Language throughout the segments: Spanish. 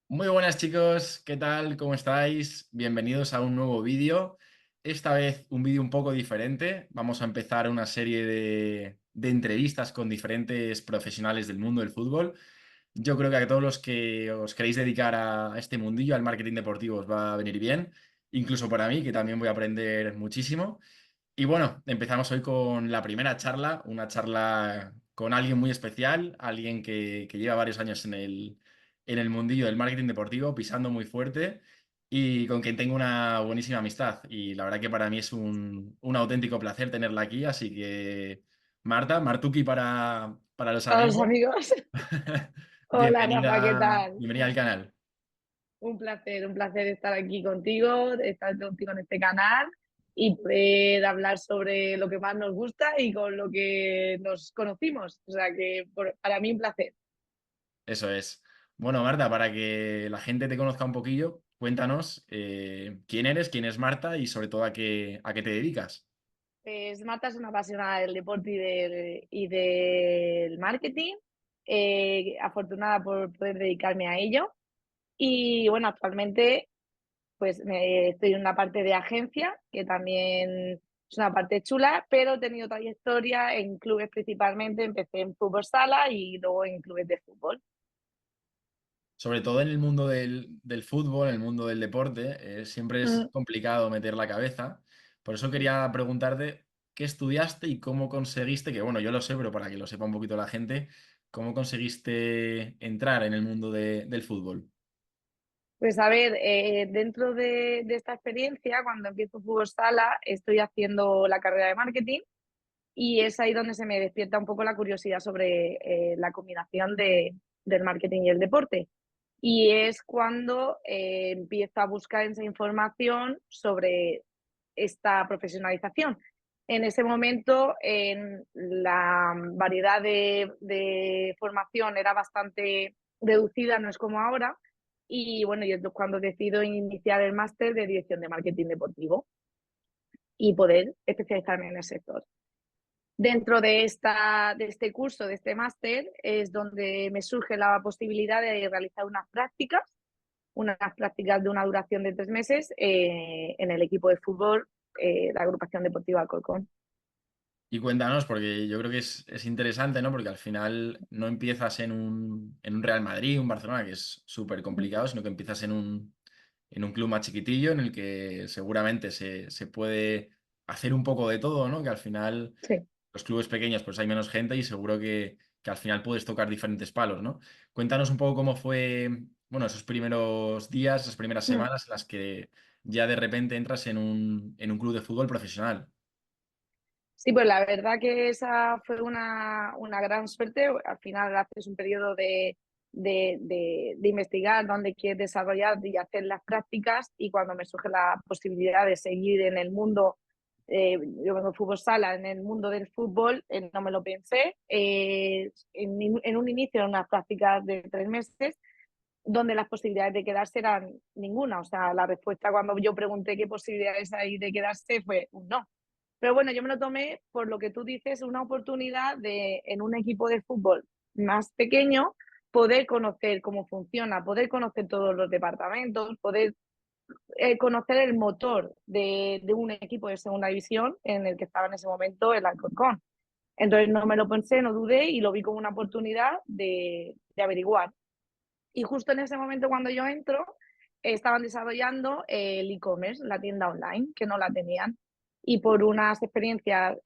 Muy buenas chicos, ¿qué tal? ¿Cómo estáis? Bienvenidos a un nuevo vídeo. Esta vez un vídeo un poco diferente. Vamos a empezar una serie de entrevistas con diferentes profesionales del mundo del fútbol. Yo creo que a todos los que os queréis dedicar a este mundillo, al marketing deportivo, os va a venir bien. Incluso para mí, que también voy a aprender muchísimo. Y bueno, empezamos hoy con la primera charla, una charla con alguien muy especial, alguien que lleva varios años en el mundillo del marketing deportivo, pisando muy fuerte y con quien tengo una buenísima amistad. Y la verdad que para mí es un auténtico placer tenerla aquí, así que Marta, Martuki para los Para los amigos, amigos. Hola Rafa, ¿qué bienvenida, tal? bienvenida al canal. Un placer estar aquí contigo, estar contigo en este canal y poder hablar sobre lo que más nos gusta y con lo que nos conocimos. O sea que para mí un placer. Eso es. Bueno, Marta, para que la gente te conozca un poquillo, cuéntanos quién eres, quién es Marta y sobre todo a qué te dedicas. Pues Marta es una apasionada del deporte y del marketing. Afortunada por poder dedicarme a ello. Y bueno, actualmente pues estoy en una parte de agencia, que también es una parte chula, pero he tenido trayectoria en clubes principalmente. Empecé en fútbol sala y luego en clubes de fútbol. Sobre todo en el mundo del fútbol, en el mundo del deporte, siempre es Mm. complicado meter la cabeza. Por eso quería preguntarte qué estudiaste y cómo conseguiste, que bueno, yo lo sé, pero para que lo sepa un poquito la gente, cómo conseguiste entrar en el mundo del fútbol. Pues a ver, dentro de esta experiencia, cuando empiezo fútbol sala, estoy haciendo la carrera de marketing y es ahí donde se me despierta un poco la curiosidad sobre la combinación del marketing y el deporte. Y es cuando empiezo a buscar esa información sobre esta profesionalización. En ese momento, la variedad de formación era bastante reducida, no es como ahora. Y bueno, yo cuando decido iniciar el máster de dirección de marketing deportivo y poder especializarme en el sector. Dentro de este curso, de este máster, es donde me surge la posibilidad de realizar unas prácticas de una duración de 3 meses en el equipo de fútbol, la agrupación deportiva Alcorcón. Y cuéntanos, porque yo creo que es interesante, ¿no? Porque al final no empiezas en un Real Madrid, un Barcelona, que es súper complicado, sino que empiezas en un club más chiquitillo en el que seguramente se puede hacer un poco de todo, ¿no? Que al final Sí. los clubes pequeños pues hay menos gente y seguro que al final puedes tocar diferentes palos, ¿no? Cuéntanos un poco cómo fue, bueno, esos primeros días, esas primeras Mm. semanas en las que ya de repente entras en un club de fútbol profesional. Sí, pues la verdad que esa fue una gran suerte. Al final haces un periodo de investigar dónde quieres desarrollar y hacer las prácticas, y cuando me surge la posibilidad de seguir en el mundo, yo vengo de fútbol sala, en el mundo del fútbol, no me lo pensé. En un inicio eran unas prácticas de 3 meses donde las posibilidades de quedarse eran ninguna. O sea, la respuesta cuando yo pregunté qué posibilidades hay de quedarse fue un no. Pero bueno, yo me lo tomé por lo que tú dices, una oportunidad de, en un equipo de fútbol más pequeño, poder conocer cómo funciona, poder conocer todos los departamentos, poder conocer el motor de un equipo de segunda división en el que estaba en ese momento el Alcorcón. Entonces no me lo pensé, no dudé y lo vi como una oportunidad de averiguar. Y justo en ese momento cuando yo entro, estaban desarrollando el e-commerce, la tienda online, que no la tenían. Y por unas experiencias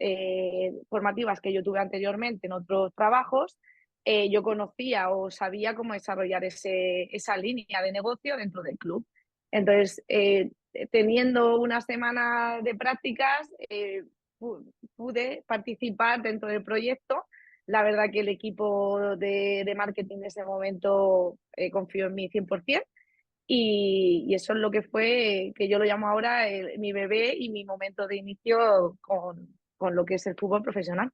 formativas que yo tuve anteriormente en otros trabajos, yo conocía o sabía cómo desarrollar esa línea de negocio dentro del club. Entonces, teniendo una semana de prácticas, pude participar dentro del proyecto. La verdad que el equipo de marketing de ese momento confió en mí 100%, y eso es lo que fue, que yo lo llamo ahora mi bebé y mi momento de inicio con lo que es el fútbol profesional.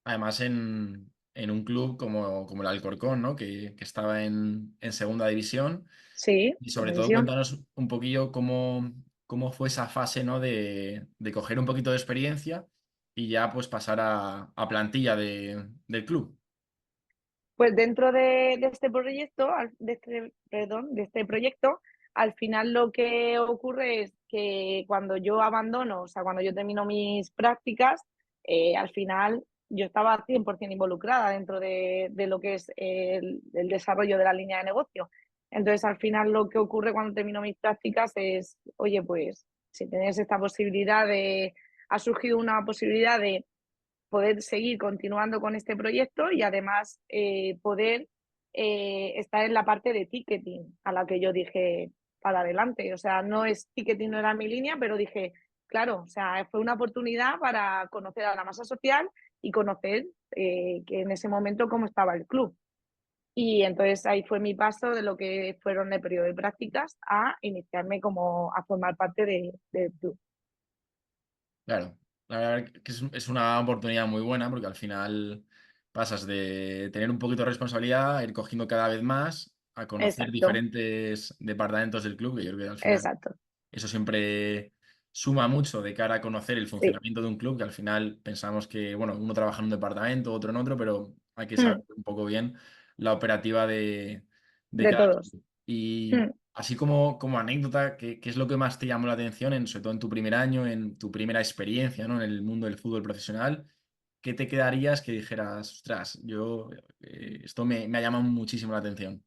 Además, en un club como el Alcorcón, ¿no? Que estaba en segunda división. Sí, Y sobre segunda todo, división. cuéntanos un poquillo cómo fue esa fase, ¿no? De coger un poquito de experiencia y ya pues pasar a plantilla del club. Pues dentro de este proyecto, de este proyecto, al final lo que ocurre es que cuando yo abandono, o sea, cuando yo termino mis prácticas, al final yo estaba 100% involucrada dentro de lo que es el desarrollo de la línea de negocio. Entonces, al final lo que ocurre cuando termino mis prácticas es, oye, pues si tenés esta posibilidad ha surgido una posibilidad de poder seguir continuando con este proyecto y además poder estar en la parte de ticketing, a la que yo dije para adelante. O sea, no es ticketing, no era mi línea, pero dije, claro, o sea, fue una oportunidad para conocer a la masa social y conocer que en ese momento cómo estaba el club. Y entonces ahí fue mi paso de lo que fueron el periodo de prácticas a iniciarme como a formar parte del club. Claro, la verdad que es una oportunidad muy buena porque al final pasas de tener un poquito de responsabilidad a ir cogiendo cada vez más, a conocer Exacto, diferentes departamentos del club, que yo creo que al final exacto. eso siempre suma mucho de cara a conocer el Sí. funcionamiento de un club, que al final pensamos que, bueno, uno trabaja en un departamento, otro en otro, pero hay que saber Mm, un poco bien la operativa de de cada todos. club. Y Mm. así como anécdota, ¿qué es lo que más te llamó la atención, sobre todo en tu primer año, en tu primera experiencia, ¿no? En el mundo del fútbol profesional? ¿Qué te quedarías que dijeras, ostras, esto me ha llamado muchísimo la atención?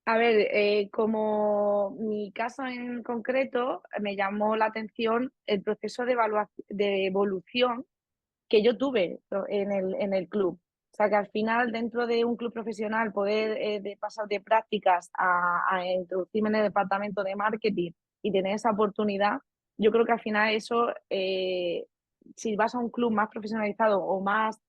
A ver, como mi caso en concreto, me llamó la atención el proceso de evolución que yo tuve en el club. O sea, que al final, dentro de un club profesional, poder de pasar de prácticas a introducirme en el departamento de marketing y tener esa oportunidad, yo creo que al final eso, si vas a un club más profesionalizado o más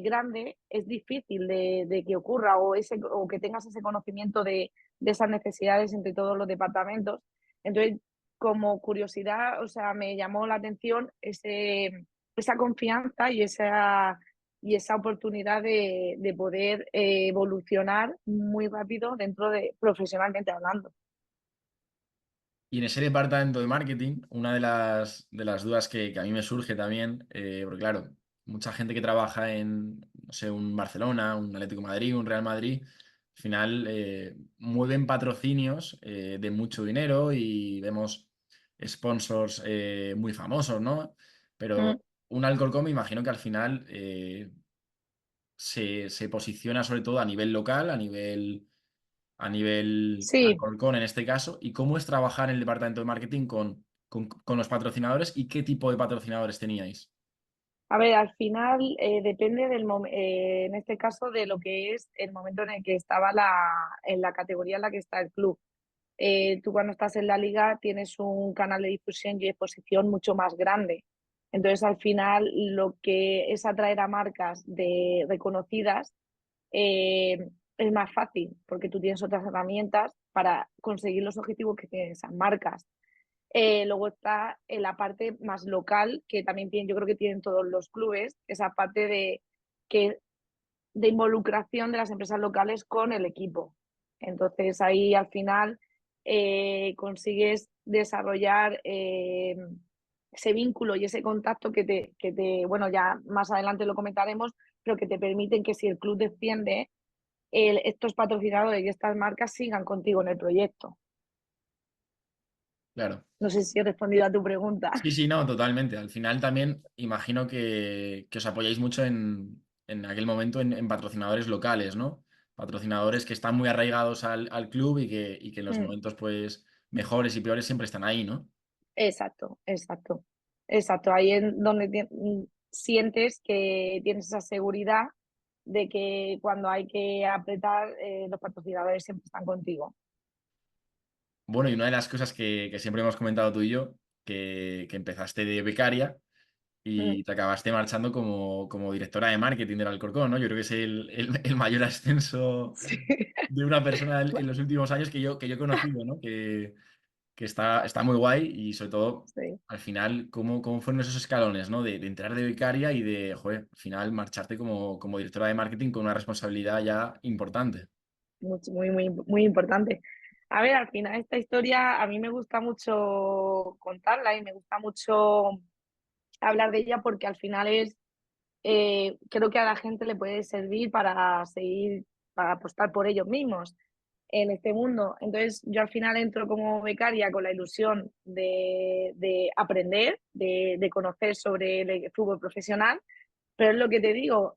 grande, es difícil de que ocurra o que tengas ese conocimiento de esas necesidades entre todos los departamentos. Entonces, como curiosidad, o sea, me llamó la atención esa confianza y esa oportunidad de poder evolucionar muy rápido dentro de profesionalmente hablando. Y en ese departamento de marketing, una de las dudas que a mí me surge también, porque claro, mucha gente que trabaja en, no sé, un Barcelona, un Atlético de Madrid, un Real Madrid, al final mueven patrocinios de mucho dinero y vemos sponsors muy famosos, ¿no? Mm. Pero un Alcorcom me imagino que al final se posiciona sobre todo a nivel local, a nivel Sí, Alcorcón en este caso, y cómo es trabajar en el departamento de marketing con los patrocinadores y qué tipo de patrocinadores teníais. a ver, al final depende en este caso de lo que es el momento en el que estaba en la categoría en la que está el club. Tú cuando estás en la liga tienes un canal de difusión y exposición mucho más grande. Entonces, al final, lo que es atraer a marcas reconocidas es más fácil porque tú tienes otras herramientas para conseguir los objetivos que tienen esas marcas. Luego está en la parte más local, que también yo creo que tienen todos los clubes, esa parte que, de involucración de las empresas locales con el equipo. Entonces ahí al final consigues desarrollar ese vínculo y ese contacto bueno, ya más adelante lo comentaremos, pero que te permiten que si el club desciende, estos patrocinadores y estas marcas sigan contigo en el proyecto. Claro. No sé si he respondido a tu pregunta. Sí, sí, no, totalmente. Al final también imagino que os apoyáis mucho en aquel momento en patrocinadores locales, ¿no? Patrocinadores que están muy arraigados al club y que en los Mm. momentos pues mejores y peores siempre están ahí, ¿no? Exacto, exacto, exacto. Ahí es donde sientes que tienes esa seguridad de que cuando hay que apretar, los patrocinadores siempre están contigo. Bueno, y una de las cosas que siempre hemos comentado tú y yo, que empezaste de becaria Mm. y te acabaste marchando como directora de marketing del Alcorcón, ¿no? Yo creo que es el mayor ascenso Sí. de una persona en los últimos años que yo he conocido, ¿no? Que está muy guay y sobre todo, Sí, al final, cómo fueron esos escalones, ¿no? De entrar de becaria y de, joder, al final marcharte como directora de marketing con una responsabilidad ya importante. muy, muy, muy importante. A ver, al final esta historia a mí me gusta mucho contarla y me gusta mucho hablar de ella porque al final es creo que a la gente le puede servir para seguir, para apostar por ellos mismos en este mundo. Entonces, yo al final entro como becaria con la ilusión de aprender, de conocer sobre el fútbol profesional, pero es lo que te digo,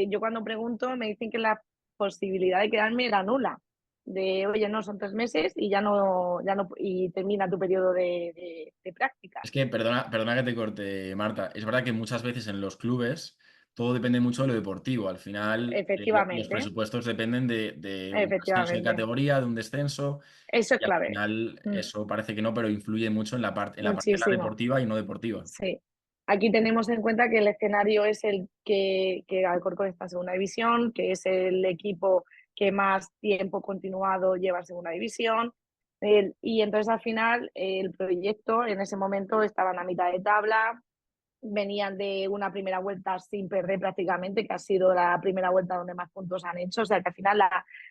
yo cuando pregunto me dicen que la posibilidad de quedarme era nula. De, oye, no, son 3 meses y ya no, y termina tu periodo de prácticas. Es que, perdona que te corte, Marta. Es verdad que muchas veces en los clubes todo depende mucho de lo deportivo. Al final, los Efectivamente, presupuestos dependen de un ascenso de efectivamente. categoría, de un descenso, Eso es y al clave. final Mm, eso parece que no, pero influye mucho en la parte muchísimo. deportiva y no deportiva. Sí. Aquí tenemos en cuenta que el escenario es el que Alcorcón está en segunda división, que es el equipo que más tiempo continuado lleva en segunda división. Y entonces al final el proyecto en ese momento estaban a mitad de tabla, venían de una primera vuelta sin perder prácticamente, que ha sido la primera vuelta donde más puntos han hecho. O sea que al final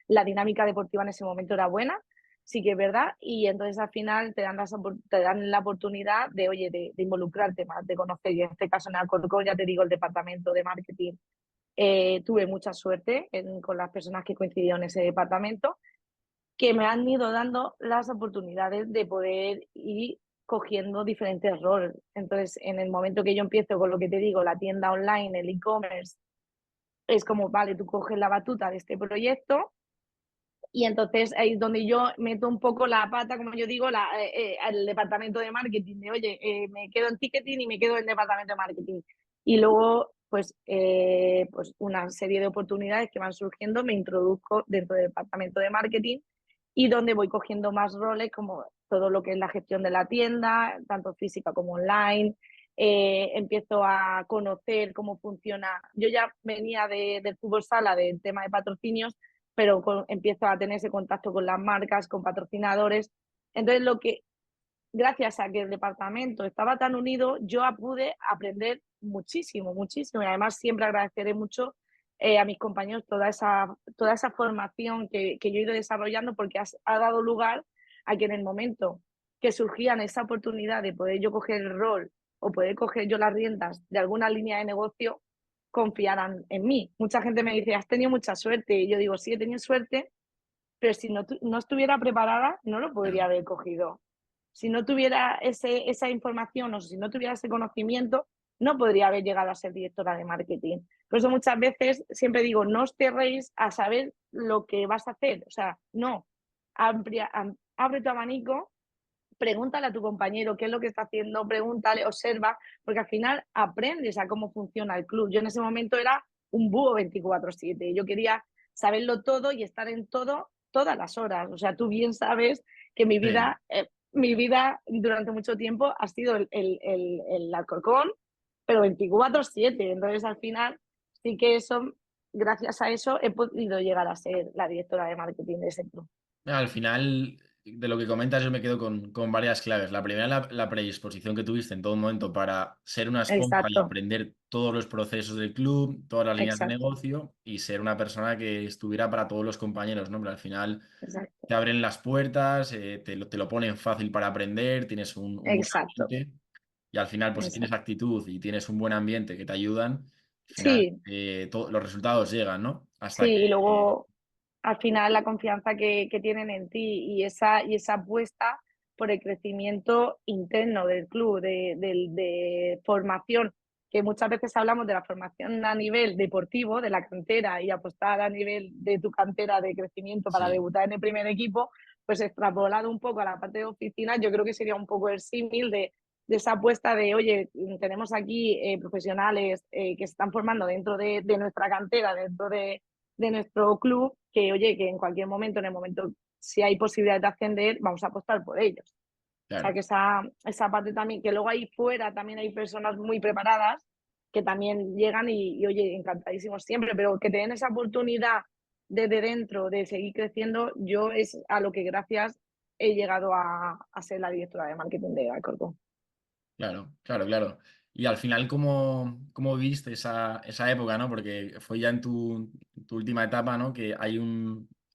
la dinámica deportiva en ese momento era buena, sí que es verdad, y entonces al final te dan la oportunidad de, oye, de involucrarte más, de conocer, y en este caso en Alcorcón, ya te digo, el departamento de marketing, tuve mucha suerte con las personas que coincidieron en ese departamento, que me han ido dando las oportunidades de poder ir cogiendo diferentes roles. Entonces, en el momento que yo empiezo con lo que te digo, la tienda online, el e-commerce, es como, vale, tú coges la batuta de este proyecto y entonces ahí es donde yo meto un poco la pata, como yo digo, al departamento de marketing, de oye, me quedo en ticketing y me quedo en el departamento de marketing. Y luego, pues una serie de oportunidades que van surgiendo, me introduzco dentro del departamento de marketing y donde voy cogiendo más roles como todo lo que es la gestión de la tienda, tanto física como online. Empiezo a conocer cómo funciona. Yo ya venía del fútbol sala, del tema de patrocinios, pero empiezo a tener ese contacto con las marcas, con patrocinadores. Entonces, gracias a que el departamento estaba tan unido, yo pude aprender muchísimo, muchísimo. Y además siempre agradeceré mucho a mis compañeros toda esa formación que yo he ido desarrollando, porque ha dado lugar a que en el momento que surgían esa oportunidad de poder yo coger el rol o poder coger yo las riendas de alguna línea de negocio, confiaran en mí. Mucha gente me dice, has tenido mucha suerte. Y yo digo, sí, he tenido suerte, pero si no estuviera preparada, no lo podría Claro. haber cogido. Si no tuviera esa información o si no tuviera ese conocimiento, no podría haber llegado a ser directora de marketing. Por eso muchas veces siempre digo, no os cerréis a saber lo que vas a hacer. O sea, no. Abre tu abanico, pregúntale a tu compañero qué es lo que está haciendo, pregúntale, observa, porque al final aprendes a cómo funciona el club. Yo en ese momento era un búho 24/7. Yo quería saberlo todo y estar en todo todas las horas. O sea, tú bien sabes que Sí. mi vida durante mucho tiempo ha sido el Alcorcón, pero 24/7. Entonces, al final, sí que eso, gracias a eso, he podido llegar a ser la directora de marketing de ese club. Al final, de lo que comentas, yo me quedo con varias claves. La primera, la predisposición que tuviste en todo momento para ser una esponja y Exacto, aprender todos los procesos del club, todas las líneas de exacto, negocio y ser una persona que estuviera para todos los compañeros, ¿no? Pero al final exacto, te abren las puertas, te lo ponen fácil para aprender, tienes un buen exacto, ambiente y al final, pues si tienes exacto. actitud y tienes un buen ambiente que te ayudan, al final Sí, los resultados llegan, ¿no? sí, Hasta que... y luego al final la confianza que tienen en ti y esa apuesta por el crecimiento interno del club, de formación, que muchas veces hablamos de la formación a nivel deportivo, de la cantera, y apostar a nivel de tu cantera de crecimiento para Sí, debutar en el primer equipo, pues extrapolado un poco a la parte de oficina, yo creo que sería un poco el símil de esa apuesta de, oye, tenemos aquí profesionales que se están formando dentro de nuestra cantera, dentro de nuestro club, que oye, que en cualquier momento, en el momento, si hay posibilidad de ascender, vamos a apostar por ellos. O sea, claro. que esa parte también, que luego ahí fuera también hay personas muy preparadas que también llegan y oye, encantadísimos siempre, pero que te den esa oportunidad desde dentro de seguir creciendo, yo es a lo que gracias he llegado a ser la directora de marketing de Alcorcón. Claro, claro, claro. Y al final, ¿cómo viste esa época, ¿no? Porque fue ya en tu última etapa, ¿no? Que hay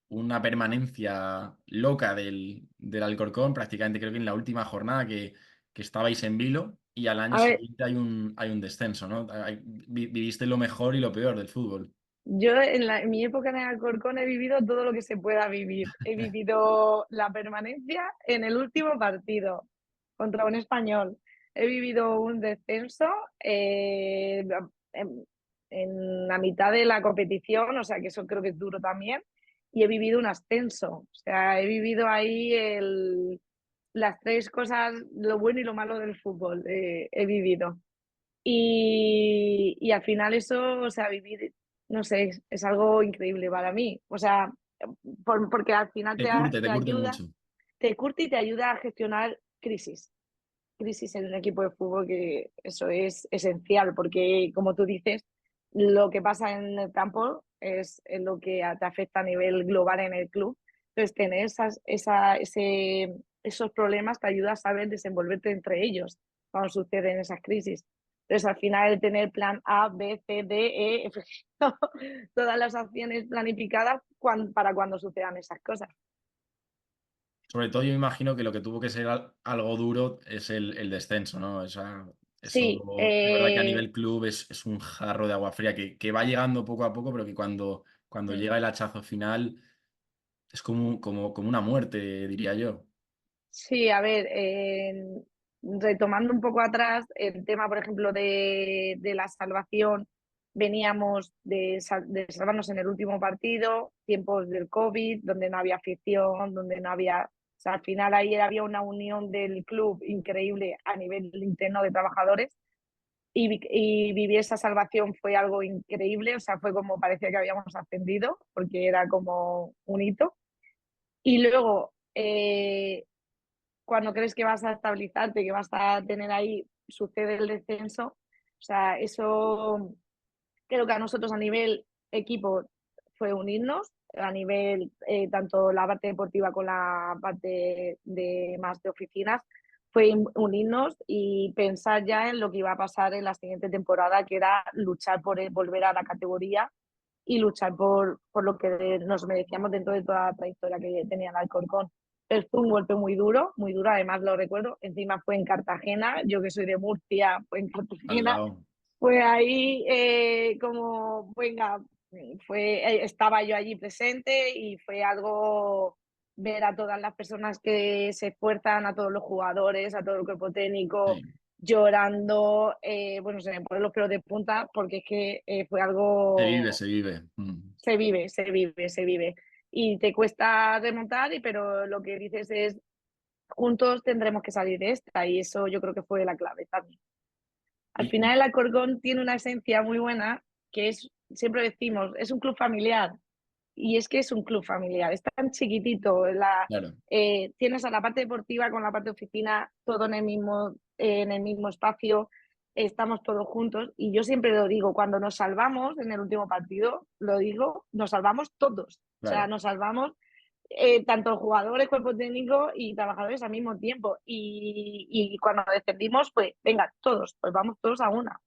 una permanencia loca del Alcorcón, prácticamente creo que en la última jornada que estabais en vilo. y al año A ver, siguiente hay un descenso, ¿no? Viviste lo mejor y lo peor del fútbol. yo en mi época en el Alcorcón he vivido todo lo que se pueda vivir. He vivido la permanencia en el último partido contra un español. He vivido un descenso en, en la mitad de la competición, o sea que eso creo que es duro también. Y he vivido un ascenso. O sea, he vivido ahí las tres cosas, lo bueno y lo malo del fútbol. He vivido. Y al final eso, o sea, vivir, no sé, es algo increíble para mí. O sea, porque al final Te te curte ayuda, mucho. te curte y te ayuda a gestionar crisis. Crisis en un equipo de fútbol, que eso es esencial, porque como tú dices, lo que pasa en el campo es lo que te afecta a nivel global en el club. Entonces, tener esos problemas te ayuda a saber desenvolverte entre ellos cuando suceden esas crisis. Entonces, al final, el tener plan A, B, C, D, E, F, todas las acciones planificadas para cuando sucedan esas cosas. Sobre todo yo me imagino que lo que tuvo que ser algo duro es el descenso, ¿no? Sí, Eso, es verdad que a nivel club es un jarro de agua fría que va llegando poco a poco, pero que cuando llega el hachazo final es como una muerte, diría yo. sí, a ver, retomando un poco atrás, el tema, por ejemplo, de la salvación, veníamos de salvarnos en el último partido, tiempos del COVID, donde no había afición, donde no había... O sea, al final ahí había una unión del club increíble a nivel interno de trabajadores y vivir esa salvación fue algo increíble, o sea, fue como parecía que habíamos ascendido, porque era como un hito. Y luego, cuando crees que vas a estabilizarte, que vas a tener ahí, sucede el descenso. O sea, eso creo que a nosotros a nivel equipo fue unirnos, a nivel tanto la parte deportiva con la parte de más de oficinas, fue unirnos y pensar ya en lo que iba a pasar en la siguiente temporada, que era luchar por volver a la categoría y luchar por lo que nos merecíamos dentro de toda la trayectoria que tenía el Alcorcón. Fue un golpe muy duro, además lo recuerdo, encima fue en Cartagena, yo que soy de Murcia, fue en Al Cartagena, lado. fue ahí como, venga, estaba yo allí presente y fue algo ver a todas las personas que se esfuerzan, a todos los jugadores, a todo el cuerpo técnico, Sí. llorando, bueno, se me ponen los pelos de punta porque es que fue Se vive, algo, se vive. Mm. se vive, se vive, se vive. Y te cuesta remontar, pero lo que dices es, juntos tendremos que salir de esta y eso yo creo que fue la clave también. Al Y, final el Alcorcón tiene una esencia muy buena que es, siempre decimos, es un club familiar. Y es que es un club familiar, es tan chiquitito. claro, Tienes a la parte deportiva con la parte de oficina, todo en el mismo espacio, estamos todos juntos. Y yo siempre lo digo, cuando nos salvamos en el último partido, lo digo, nos salvamos todos. O sea, claro. nos salvamos tanto jugadores, cuerpo técnico y trabajadores al mismo tiempo. Y cuando descendimos, pues venga, todos, pues vamos todos a una.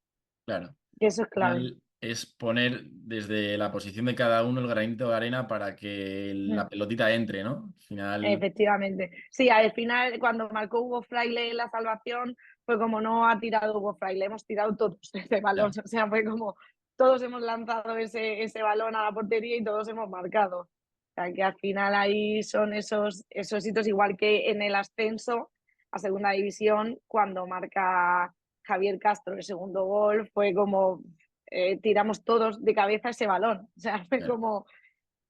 Claro. Y eso es Al clave. final es poner desde la posición de cada uno el granito de arena para que la Mm. pelotita entre, ¿no? Al final, Efectivamente. Sí, al final, cuando marcó Hugo Fraile la salvación, fue como no ha tirado Hugo Fraile, hemos tirado todos ese balón. ya. O sea, fue como todos hemos lanzado ese balón a la portería y todos hemos marcado. O sea, que al final ahí son esos hitos, igual que en el ascenso a segunda división, cuando marca Javier Castro el segundo gol, fue como tiramos todos de cabeza ese balón. O sea, fue Claro. como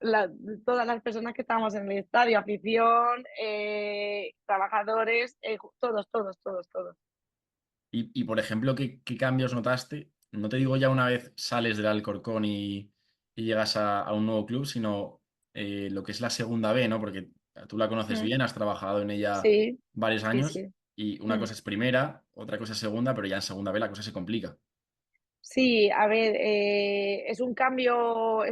la, todas las personas que estábamos en el estadio, afición, trabajadores, todos, todos, todos, todos. Y, por ejemplo, ¿qué cambios notaste? No te digo ya una vez sales del Alcorcón y llegas a un nuevo club, sino lo que es la segunda B, ¿no? Porque tú la conoces Mm. bien, has trabajado en ella Sí, varios sí, años sí. y una Mm. cosa es primera, otra cosa es segunda, pero ya en segunda B la cosa se complica. Sí, a ver, es un cambio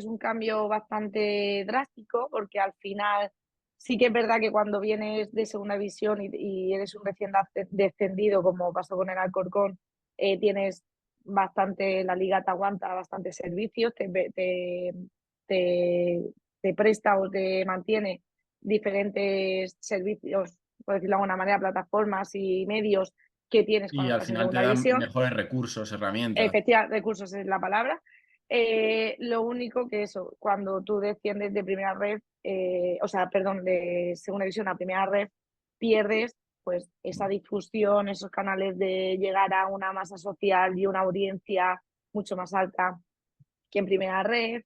bastante drástico porque al final sí que es verdad que cuando vienes de segunda división y eres un recién descendido, como pasó con el Alcorcón, tienes bastante, la liga te aguanta bastantes servicios, te, te presta o te mantiene diferentes servicios, por decirlo de alguna manera, plataformas y medios que tienes Y cuando al estás en final te segunda dan división. mejores recursos, herramientas. Efectivamente, recursos es la palabra. Lo único que eso, cuando tú desciendes de primera red, o sea, perdón, de segunda división a primera red, pierdes pues esa difusión, esos canales de llegar a una masa social y una audiencia mucho más alta que en primera red.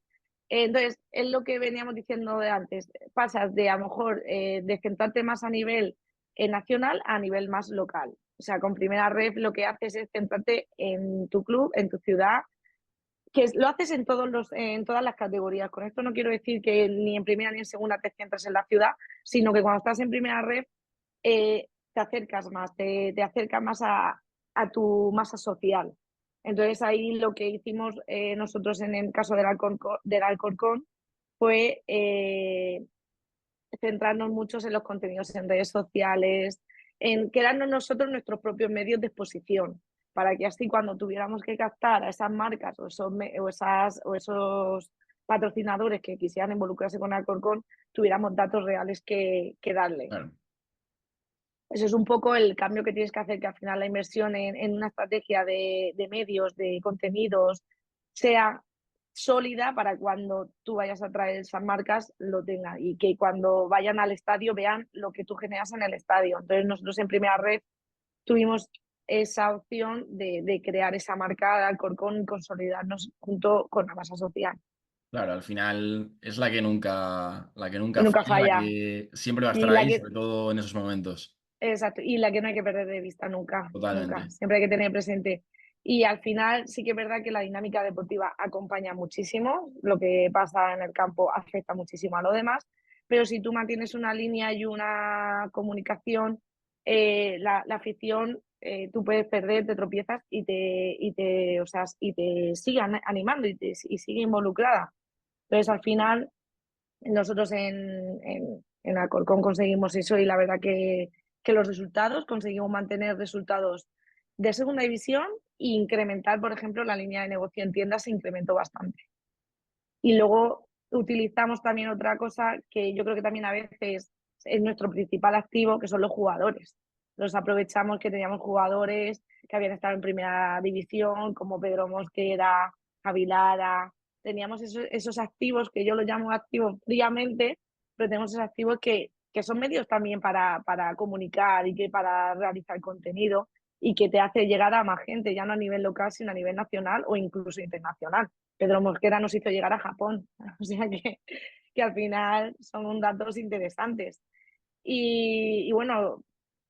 Entonces, es lo que veníamos diciendo de antes, pasas de a lo mejor de centrarte más a nivel nacional a nivel más local. O sea, con primera red lo que haces es centrarte en tu club, en tu ciudad, que lo haces en todas las categorías. Con esto no quiero decir que ni en primera ni en segunda te centres en la ciudad, sino que cuando estás en primera red te acercas más, te acercas más a tu masa social. Entonces ahí lo que hicimos nosotros en el caso del Alcorcón fue centrarnos mucho en los contenidos en redes sociales, en quedarnos nosotros nuestros propios medios de exposición, para que así cuando tuviéramos que captar a esas marcas o esos patrocinadores que quisieran involucrarse con Alcorcón, tuviéramos datos reales que darle. Claro. Eso es un poco el cambio que tienes que hacer, que al final la inversión en una estrategia de medios, de contenidos, sea sólida para cuando tú vayas a traer esas marcas lo tengan y que cuando vayan al estadio vean lo que tú generas en el estadio. Entonces nosotros en primera red tuvimos esa opción de crear esa marca de Alcorcón y consolidarnos junto con la masa social. Claro, al final es la que Y nunca nunca falla, la falla. que siempre va a estar Y la ahí, que, sobre todo en esos momentos. exacto, y la que no hay que perder de vista nunca, nunca. Totalmente. Siempre hay que tener presente. Y al final sí que es verdad que la dinámica deportiva acompaña muchísimo, lo que pasa en el campo afecta muchísimo a lo demás, pero si tú mantienes una línea y una comunicación, la afición, tú puedes perder, te tropiezas o sea, y te sigue animando y sigue involucrada. Entonces al final nosotros en Alcorcón conseguimos eso y la verdad que los resultados, conseguimos mantener resultados de segunda división e incrementar, por ejemplo, la línea de negocio en tiendas se incrementó bastante. Y luego utilizamos también otra cosa que yo creo que también a veces es nuestro principal activo, que son los jugadores. Los aprovechamos que teníamos jugadores que habían estado en primera división, como Pedro Mosquera, Javi Lara. Teníamos esos activos, que yo los llamo activos fríamente, pero tenemos esos activos que son medios también para comunicar y que para realizar contenido y que te hace llegar a más gente, ya no a nivel local, sino a nivel nacional o incluso internacional. Pedro Mosquera nos hizo llegar a Japón, o sea que al final son datos interesantes. Y bueno,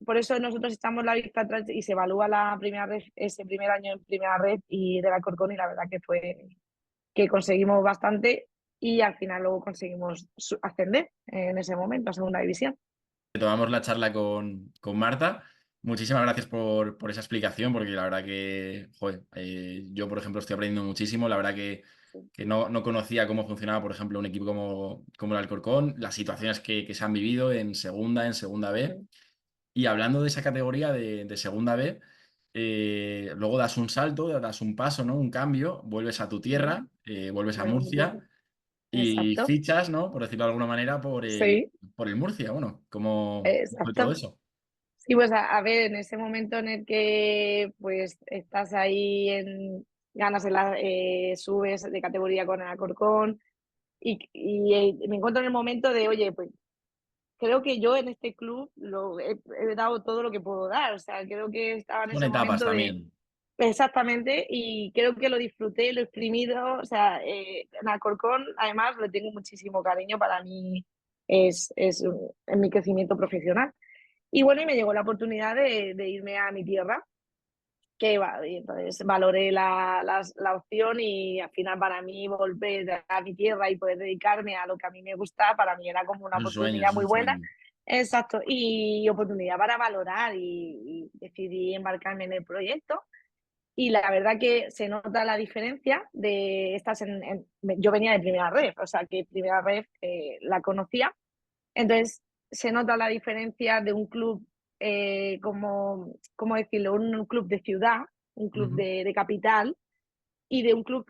por eso nosotros echamos la vista atrás y se evalúa la primera red, ese primer año en primera red y de la Alcorcón y la verdad que fue que conseguimos bastante y al final luego conseguimos ascender en ese momento a segunda división. Tomamos la charla con Marta. Muchísimas gracias por esa explicación, porque la verdad que, joder, yo, por ejemplo, estoy aprendiendo muchísimo. La verdad que no conocía cómo funcionaba, por ejemplo, un equipo como el Alcorcón, las situaciones que se han vivido en segunda B. Y hablando de esa categoría de segunda B, luego das un salto, das un paso, ¿no? Un cambio, vuelves a tu tierra, vuelves a Bueno, mi Murcia tierra. y Exacto. fichas, ¿no? Por decirlo de alguna manera, Sí, por el Murcia. Bueno, ¿cómo fue todo exacto. eso? Sí, pues a ver, en ese momento en el que pues estás ahí ganas subes de categoría con el Alcorcón y me encuentro en el momento de, oye, pues creo que yo en este club he dado todo lo que puedo dar, o sea, creo que estaba en Son ese etapas momento de también. exactamente y creo que lo disfruté, lo he exprimido, o sea, en Alcorcón además le tengo muchísimo cariño, para mí es mi crecimiento profesional. Y bueno, y me llegó la oportunidad de irme a mi tierra, que va, y entonces valoré la opción y al final para mí volver a mi tierra y poder dedicarme a lo que a mí me gusta, para mí era como una Es oportunidad muy un buena. sueño. Exacto, y oportunidad para valorar y decidí embarcarme en el proyecto. Y la verdad que se nota la diferencia de estas yo venía de primera red, o sea que primera red la conocía, entonces, se nota la diferencia de un club, ¿cómo decirlo? Un club de ciudad, un club Ujú. de capital, y de un club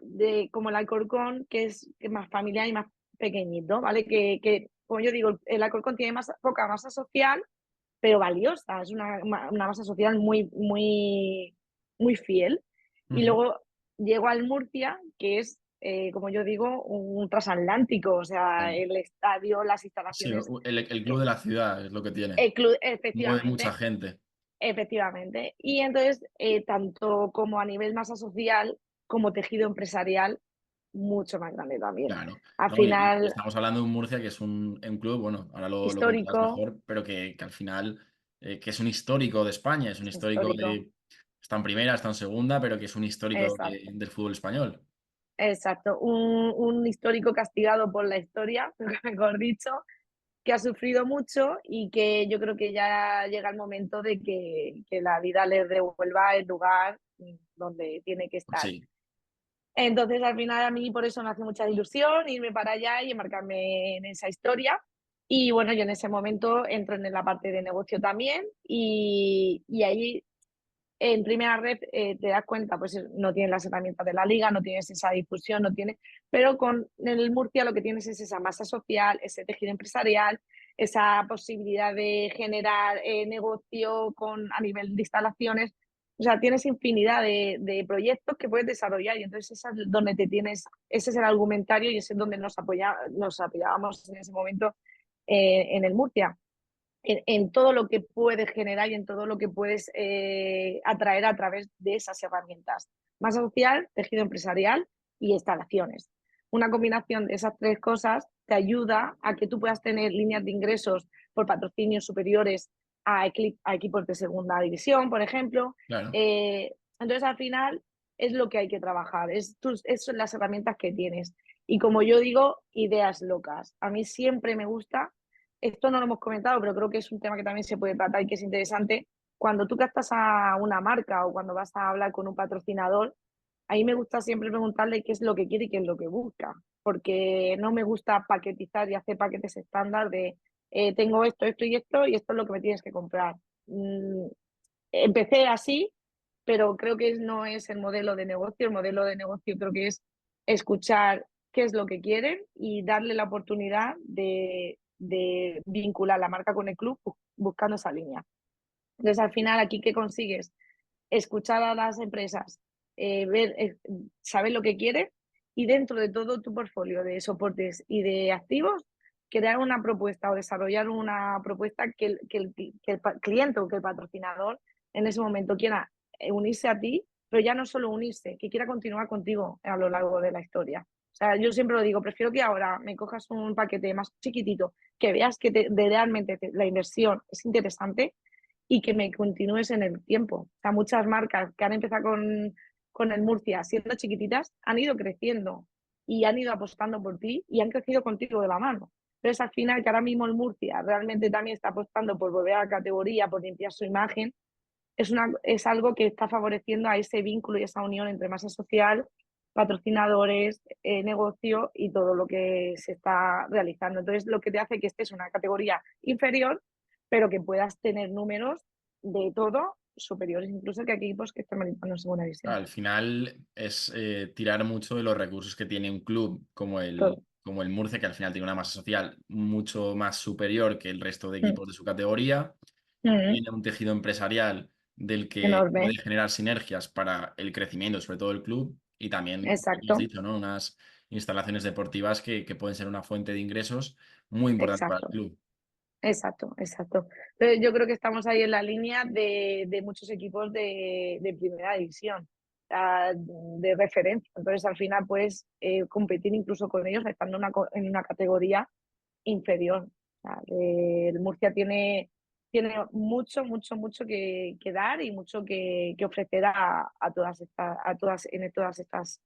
como el Alcorcón, que es más familiar y más pequeñito, ¿vale? Como yo digo, el Alcorcón tiene poca masa social, pero valiosa, es una masa social muy, muy, muy fiel. Y Ujú. luego llego al Murcia, que es, como yo digo, un transatlántico, o sea, Claro. el estadio, las Sí, instalaciones, el club de la ciudad es lo que tiene. Mueve mucha efectivamente, gente. efectivamente. Y entonces, tanto como a nivel masa social, como tejido empresarial, mucho más grande también. Claro. Al No, y final, estamos hablando de un Murcia que es un club, bueno, ahora lo comentarás histórico, mejor, pero que al final, que es un histórico de España, es un es histórico histórico, de. Está en primera, está en segunda, pero que es un histórico exacto. del fútbol español. Exacto, un histórico castigado por la historia, mejor dicho, que ha sufrido mucho y que yo creo que ya llega el momento de que la vida le devuelva el lugar donde tiene que estar. Sí, Entonces, al final, a mí por eso me hace mucha ilusión irme para allá y embarcarme en esa historia. Y bueno, yo en ese momento entro en la parte de negocio también y ahí en primera red te das cuenta, pues no tienes las herramientas de la liga, no tienes esa difusión, no tienes, pero con el Murcia lo que tienes es esa masa social, ese tejido empresarial, esa posibilidad de generar negocio a nivel de instalaciones. O sea, tienes infinidad de proyectos que puedes desarrollar y entonces esa es donde te tienes, ese es el argumentario y ese es donde nos apoyábamos en ese momento en el Murcia en todo lo que puedes generar y en todo lo que puedes atraer a través de esas herramientas. Masa social, tejido empresarial y instalaciones. Una combinación de esas tres cosas te ayuda a que tú puedas tener líneas de ingresos por patrocinios superiores a equipos de segunda división, por ejemplo. claro. Entonces, al final, es lo que hay que trabajar, son las herramientas que tienes. Y como yo digo, ideas locas. A mí siempre me gusta esto no lo hemos comentado, pero creo que es un tema que también se puede tratar y que es interesante. Cuando tú captas a una marca o cuando vas a hablar con un patrocinador, a mí me gusta siempre preguntarle qué es lo que quiere y qué es lo que busca, porque no me gusta paquetizar y hacer paquetes estándar de tengo esto, esto y esto es lo que me tienes que comprar. Empecé así, pero creo que no es el modelo de negocio. El modelo de negocio creo que es escuchar qué es lo que quieren y darle la oportunidad de vincular la marca con el club buscando esa línea. Entonces, al final, aquí, ¿qué consigues? Escuchar a las empresas, saber lo que quieren y dentro de todo tu portfolio de soportes y de activos, crear una propuesta o desarrollar una propuesta que el cliente o que el patrocinador en ese momento quiera unirse a ti, pero ya no solo unirse, que quiera continuar contigo a lo largo de la historia. O sea, yo siempre lo digo, prefiero que ahora me cojas un paquete más chiquitito, que veas que realmente la inversión es interesante y que me continúes en el tiempo. O sea, muchas marcas que han empezado con el Murcia siendo chiquititas han ido creciendo y han ido apostando por ti y han crecido contigo de la mano. Entonces, al final, que ahora mismo el Murcia realmente también está apostando por volver a la categoría, por limpiar su imagen, es algo que está favoreciendo a ese vínculo y esa unión entre masa social, patrocinadores, negocio y todo lo que se está realizando. Entonces, lo que te hace que estés en una categoría inferior, pero que puedas tener números de todo superiores incluso que equipos que están manejando en segunda división. Al final es tirar mucho de los recursos que tiene un club como Todo. como el Murcia, que al final tiene una masa social mucho más superior que el resto de Mm. equipos de su categoría. Mm. Tiene un tejido empresarial del que puede Enorme. generar sinergias para el crecimiento, sobre todo del club, y también, como has Exacto. dicho, ¿no? Unas instalaciones deportivas que pueden ser una fuente de ingresos muy importante para el Exacto. club. Exacto, exacto. Entonces, yo creo que estamos ahí en la línea de muchos equipos de primera división, de referencia. Entonces, al final, puedes competir incluso con ellos estando en una categoría inferior. O sea, el Murcia tiene mucho, mucho, mucho que dar y mucho que ofrecer en todas estas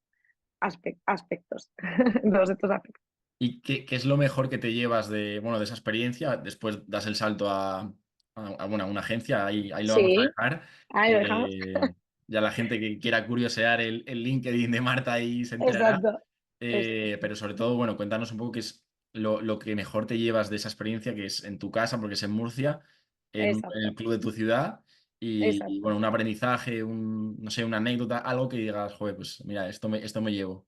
aspectos. En todos estos aspectos. ¿Y qué es lo mejor que te llevas bueno, de esa experiencia? Después das el salto bueno, a una agencia, ahí lo vamos a Sí, dejar. ahí lo dejamos. Eh, ya la gente que quiera curiosear el LinkedIn de Marta ahí se enterará. Exacto. Exacto. Pero sobre todo, bueno, cuéntanos un poco qué es lo que mejor te llevas de esa experiencia, que es en tu casa, porque es en Murcia, en el Exacto, club de tu ciudad. Y, exacto. bueno, un aprendizaje, no sé, una anécdota, algo que digas, joder, pues mira, esto me llevo.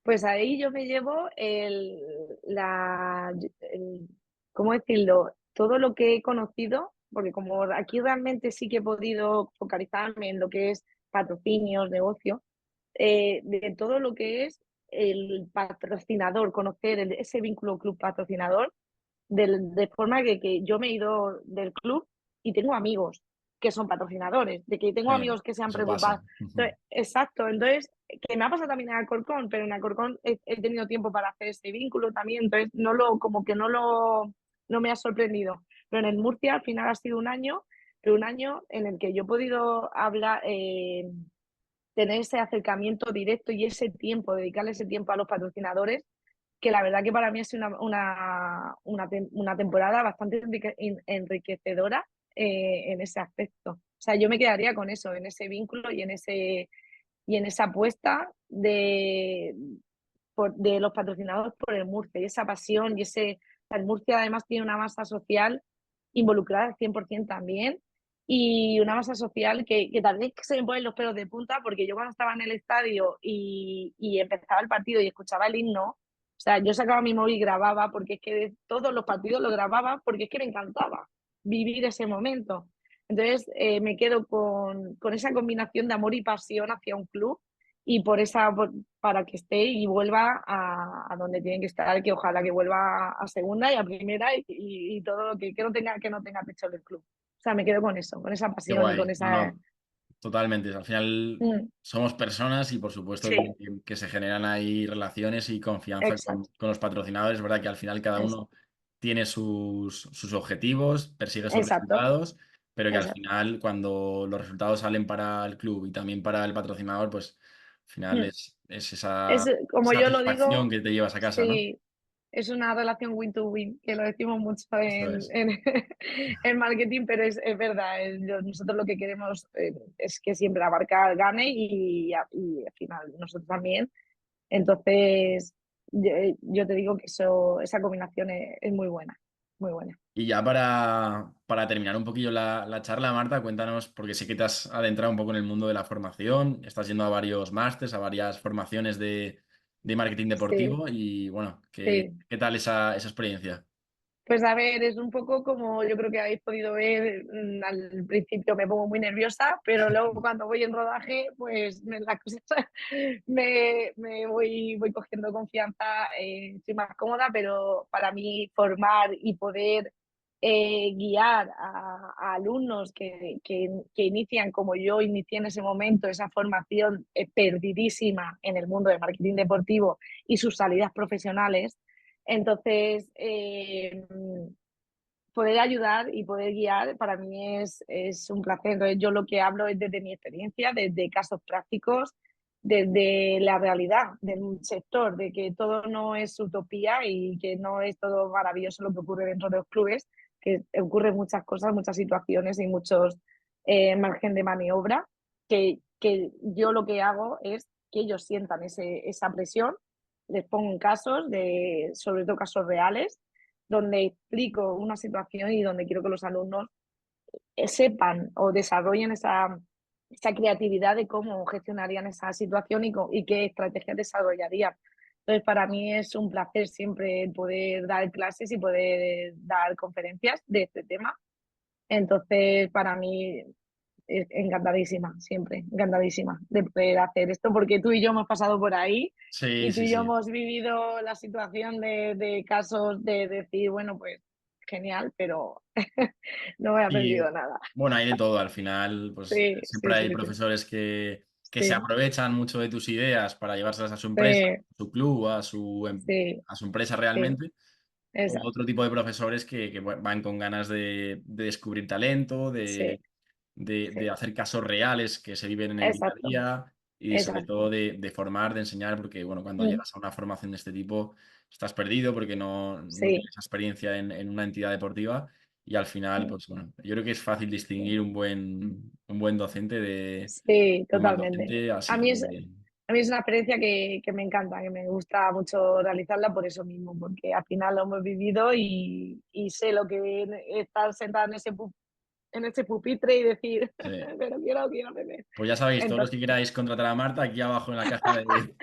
Pues ahí yo me llevo ¿cómo decirlo? Todo lo que he conocido porque como aquí realmente sí que he podido focalizarme en lo que es patrocinios, negocio, de todo lo que es el patrocinador, conocer ese vínculo club patrocinador, de forma que yo me he ido del club y tengo amigos que son patrocinadores, de que tengo amigos que se han Eso preocupado. pasa. Entonces, exacto, entonces, que me ha pasado también en Alcorcón, pero en Alcorcón he tenido tiempo para hacer este vínculo también, entonces como que no me ha sorprendido. Pero en el Murcia al final ha sido un año, pero un año en el que yo he podido hablar, tener ese acercamiento directo y ese tiempo, dedicarle ese tiempo a los patrocinadores, que la verdad que para mí ha sido una temporada bastante enriquecedora en ese aspecto. O sea, yo me quedaría con eso, en ese vínculo y en esa apuesta de los patrocinadores por el Murcia y esa pasión y ese... El Murcia además tiene una masa social involucrada al 100% también y una masa social que tal vez se me ponen los pelos de punta porque yo cuando estaba en el estadio y empezaba el partido y escuchaba el himno, o sea, yo sacaba mi móvil y grababa porque es que de todos los partidos lo grababa porque es que me encantaba vivir ese momento. Entonces me quedo con esa combinación de amor y pasión hacia un club y para que esté y vuelva a donde tiene que estar, que ojalá que vuelva a segunda y a primera y todo lo que no tenga techo del club. O sea, me quedo con eso, con esa Qué pasión y con guay. No, esa... no, totalmente. Al final Mm, somos personas y por supuesto sí, que se generan ahí relaciones y confianza exacto. con los patrocinadores. Es verdad que al final cada Es, uno tiene sus objetivos, persigue sus exacto, resultados, pero que al exacto. final cuando los resultados salen para el club y también para el patrocinador, pues al final Mm. es Es, esa como yo lo satisfacción digo, que te llevas a casa, ¿no? sí, es una relación win-to-win, que lo decimos mucho Eso es. en marketing, pero es verdad. Nosotros lo que queremos es que siempre la marca gane y al final nosotros también. Entonces, yo te digo que esa combinación es muy buena, muy buena. Y ya para terminar un poquillo la charla, Marta, cuéntanos, porque sé que te has adentrado un poco en el mundo de la formación, estás yendo a varios másters, a varias formaciones de marketing Sí, deportivo y bueno, sí. ¿qué tal esa experiencia? Pues a ver, es un poco como yo creo que habéis podido ver, al principio me pongo muy nerviosa, pero luego cuando voy en rodaje, pues las cosas voy cogiendo confianza, estoy más cómoda, pero para mí formar y poder guiar a alumnos que inician como yo inicié en ese momento, esa formación perdidísima en el mundo del marketing deportivo y sus salidas profesionales, entonces, poder ayudar y poder guiar para mí es un placer. Entonces, yo lo que hablo es desde mi experiencia, desde casos prácticos, desde la realidad del sector, de que todo no es utopía y que no es todo maravilloso lo que ocurre dentro de los clubes, que ocurren muchas cosas, muchas situaciones y muchos margen de maniobra, que yo lo que hago es que ellos sientan esa presión, les pongo casos, sobre todo casos reales, donde explico una situación y donde quiero que los alumnos sepan o desarrollen esa creatividad de cómo gestionarían esa situación y qué estrategias desarrollarían. Entonces, para mí es un placer siempre poder dar clases y poder dar conferencias de este tema. Entonces, para mí encantadísima, siempre, encantadísima de poder hacer esto, porque tú y yo hemos pasado por ahí Sí, y tú sí, y yo sí. hemos vivido la situación de casos de decir, bueno, pues genial, pero no me he Y aprendido nada. bueno, hay de todo. Al final, pues Sí, siempre sí, sí, hay sí, profesores que se sí, aprovechan mucho de tus ideas para llevárselas a su empresa, sí, a su club, sí, a su empresa sí, realmente. O exacto, otro tipo de profesores que van con ganas de descubrir talento, sí, de sí, hacer casos reales que se viven en el día a exacto, día y sobre todo exacto. de formar, de enseñar, porque bueno, cuando Mm, llegas a una formación de este tipo estás perdido porque no sí, tienes experiencia en una entidad deportiva y al final, mm, pues bueno, yo creo que es fácil distinguir un buen docente sí, de un mal totalmente. docente, A así mí que es, A mí es una experiencia que me encanta, que me gusta mucho realizarla por eso mismo, porque al final lo hemos vivido y sé lo que es estar sentada en ese pupitre y decir, sí. pero quiero beber. Pues ya sabéis, todos los que Entonces, queráis contratar a Marta, aquí abajo en la caja de hombre,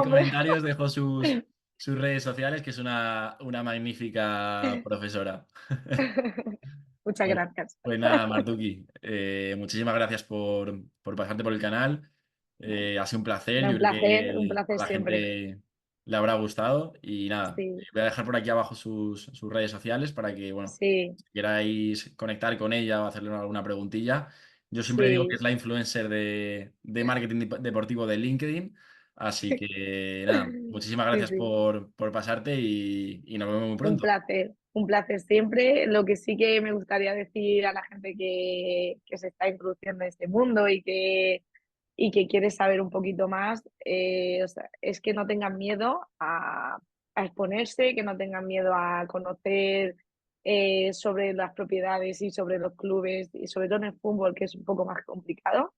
comentarios dejo sus redes sociales, que es una magnífica profesora. Muchas Pues, gracias. pues nada, Martuki, muchísimas gracias por pasarte por el canal. Ha sido un placer, yo creo Un que placer a la siempre. gente le habrá gustado y nada, Sí, voy a dejar por aquí abajo sus redes sociales para que, bueno, sí, si queráis conectar con ella o hacerle alguna preguntilla. Yo siempre digo que es sí, la influencer de marketing deportivo de LinkedIn, así que nada, muchísimas sí, gracias sí. por pasarte y nos vemos muy pronto. Un placer siempre. Lo que sí que me gustaría decir a la gente que se está introduciendo en este mundo y que quiere saber un poquito más, o sea, es que no tengan miedo a exponerse, que no tengan miedo a conocer sobre las propiedades y sobre los clubes, y sobre todo en el fútbol, que es un poco más complicado,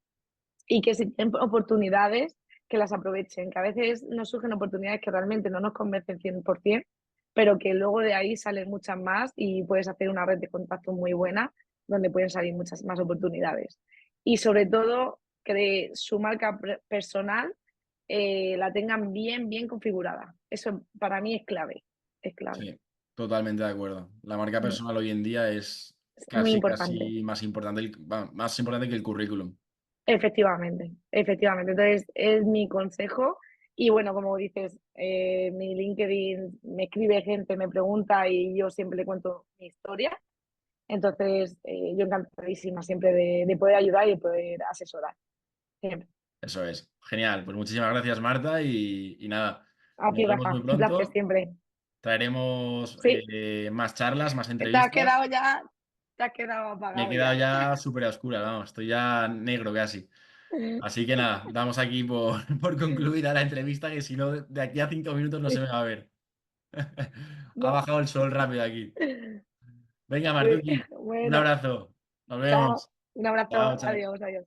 y que si tienen oportunidades, que las aprovechen, que a veces nos surgen oportunidades que realmente no nos convencen 100%, pero que luego de ahí salen muchas más y puedes hacer una red de contacto muy buena donde pueden salir muchas más oportunidades. Y sobre todo, que su marca personal la tengan bien, bien configurada. Eso para mí es clave, es clave. Sí, totalmente de acuerdo. La marca Mm, personal hoy en día es es muy casi, importante. casi más importante, más importante que el currículum. Efectivamente, efectivamente. Entonces, es mi consejo. Y bueno, como dices, mi LinkedIn me escribe gente, me pregunta y yo siempre le cuento mi historia. Entonces, yo encantadísima siempre de poder ayudar y de poder asesorar. Siempre. Eso es. Genial. Pues muchísimas gracias, Marta, y nada, Aquí, nos vemos muy Rafa, un placer pronto. siempre. Traeremos Sí, más charlas, más te has entrevistas. quedado ya, te has quedado Me he apagado quedado ya. ya súper a oscuras, vamos, estoy ya negro casi. Así que nada, damos aquí por concluida la entrevista, que si no, de aquí a 5 minutos no se me va a ver. Ha No. bajado el sol rápido aquí. Venga, Martuki, un Bueno, abrazo. Nos chao. vemos. Un abrazo. Chao, chao. Adiós, adiós.